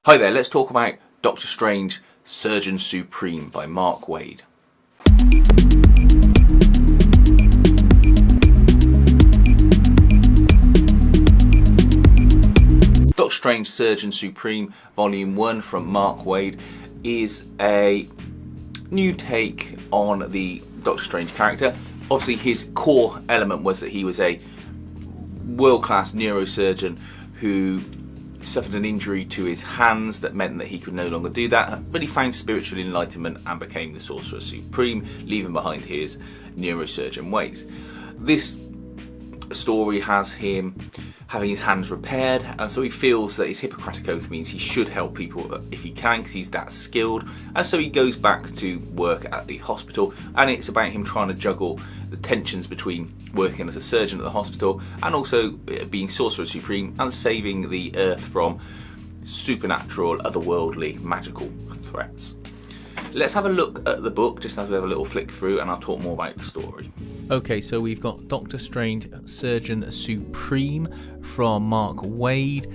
Hi there, let's talk about Doctor Strange, Surgeon Supreme by Mark Waid. Doctor Strange, Surgeon Supreme, Volume 1 from Mark Waid is a new take on the Doctor Strange character. Obviously his core element was that he was a world-class neurosurgeon who suffered an injury to his hands that meant that he could no longer do that, but he found spiritual enlightenment and became the Sorcerer Supreme, leaving behind his neurosurgeon ways. This story has him having his hands repaired, and so he feels that his Hippocratic Oath means he should help people if he can, because he's that skilled, and so he goes back to work at the hospital, and it's about him trying to juggle the tensions between working as a surgeon at the hospital and also being Sorcerer Supreme and saving the Earth from supernatural, otherworldly, magical threats. Let's have a look at the book just as we have a little flick through, and I'll talk more about the story. Okay, so we've got Doctor Strange, Surgeon Supreme from Mark Waid.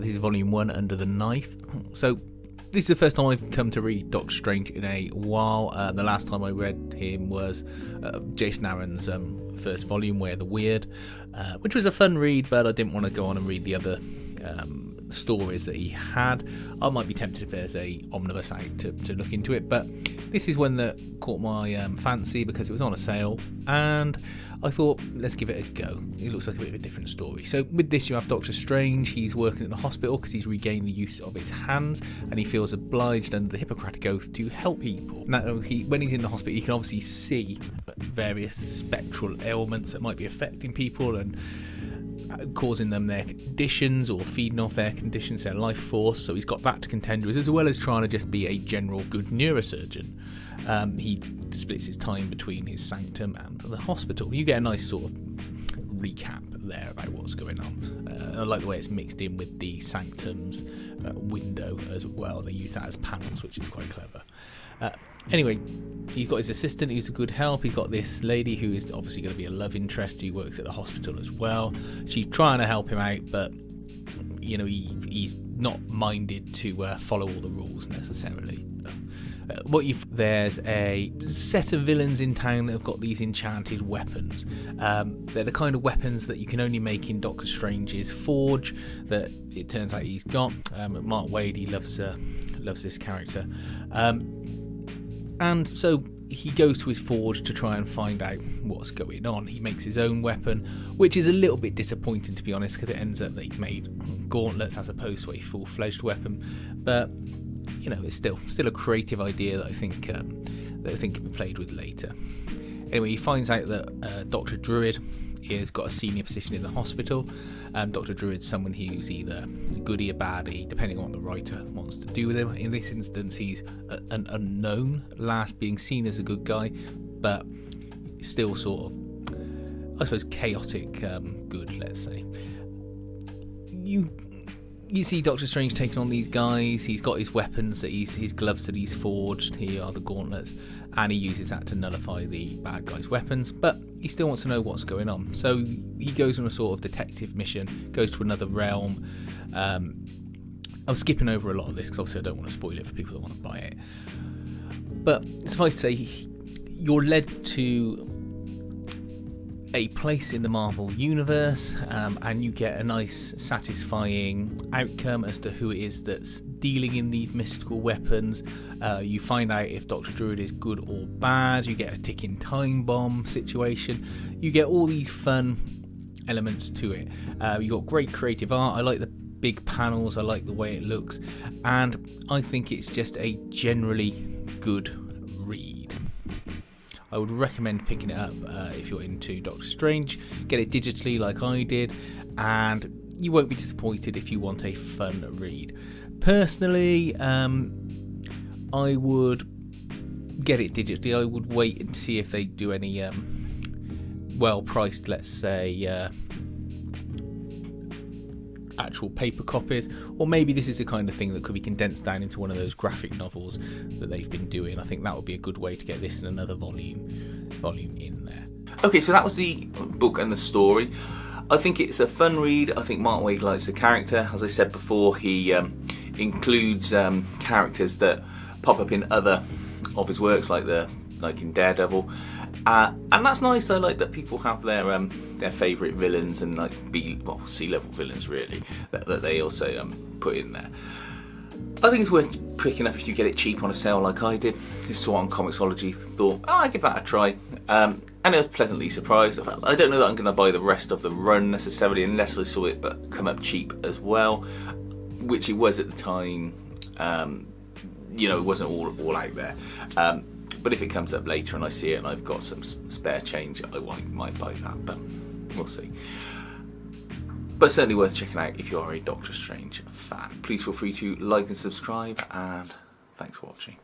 This is Volume 1, Under the Knife. So this is the first time I've come to read Doctor Strange in a while. The last time I read him was Jason Aaron's first volume, Where the Weird, which was a fun read, but I didn't want to go on and read the other stories that he had. I might be tempted if there's a omnibus out to look into it, but this is one that caught my fancy because it was on a sale, and I thought, let's give it a go. It looks like a bit of a different story. So with this you have Doctor Strange. He's working in the hospital because he's regained the use of his hands, and he feels obliged under the Hippocratic Oath to help people. Now, when he's in the hospital, he can obviously see various spectral ailments that might be affecting people and causing them their conditions or feeding off their conditions, their life force. So he's got that to contend with, as well as trying to just be a general good neurosurgeon. He splits his time between his sanctum and the hospital. You get a nice sort of recap there about what's going on. I like the way it's mixed in with the sanctum's window as well. They use that as panels, which is quite clever. Anyway, he's got his assistant who's a good help. He's got this lady who is obviously going to be a love interest who works at the hospital as well. She's trying to help him out, but you know he's not minded to follow all the rules necessarily. There's a set of villains in town that have got these enchanted weapons. They're the kind of weapons that you can only make in Doctor Strange's forge that it turns out he's got. Mark Waid, he loves this character. And so he goes to his forge to try and find out what's going on. He makes his own weapon, which is a little bit disappointing, to be honest, because it ends up that he's made gauntlets as opposed to a full-fledged weapon. But you know, it's still a creative idea that I think can be played with later. Anyway, he finds out that Dr. Druid has got a senior position in the hospital. Dr. Druid's someone who's either a goodie or baddie, depending on what the writer wants to do with him. In this instance, he's an unknown, last being seen as a good guy, but still sort of, I suppose, chaotic good, let's say. You see Doctor Strange taking on these guys. He's got his weapons, his gloves that he's forged. Here are the gauntlets, and he uses that to nullify the bad guys' weapons. But he still wants to know what's going on, so he goes on a sort of detective mission, goes to another realm. I'm skipping over a lot of this because obviously I don't want to spoil it for people that want to buy it. But suffice to say, you're led to a place in the Marvel universe, and you get a nice satisfying outcome as to who it is that's dealing in these mystical weapons. You find out if Dr. Druid is good or bad. You get a ticking time bomb situation. You get all these fun elements to it. You got great creative art. I like the big panels. I like the way it looks, and I think it's just a generally good read. I would recommend picking it up if you're into Doctor Strange. Get it digitally like I did, and you won't be disappointed if you want a fun read. Personally, I would get it digitally. I would wait and see if they do any well-priced, let's say, actual paper copies, or maybe this is the kind of thing that could be condensed down into one of those graphic novels that they've been doing. I think that would be a good way to get this in another volume in there. Okay, so that was the book and the story. I think it's a fun read. I think Mark Waid likes the character. As I said before, he includes characters that pop up in other of his works, like in Daredevil, and that's nice. I like that people have their favourite villains and like C-level villains really that they also put in there. I think it's worth picking up if you get it cheap on a sale like I did. Just saw it on Comixology, thought, I'd give that a try. And I was pleasantly surprised. I don't know that I'm going to buy the rest of the run necessarily unless I saw it come up cheap as well, which it was at the time. It wasn't all out there. But if it comes up later and I see it and I've got some spare change, I might buy that, but we'll see. But certainly worth checking out if you are a Doctor Strange fan. Please feel free to like and subscribe, and thanks for watching.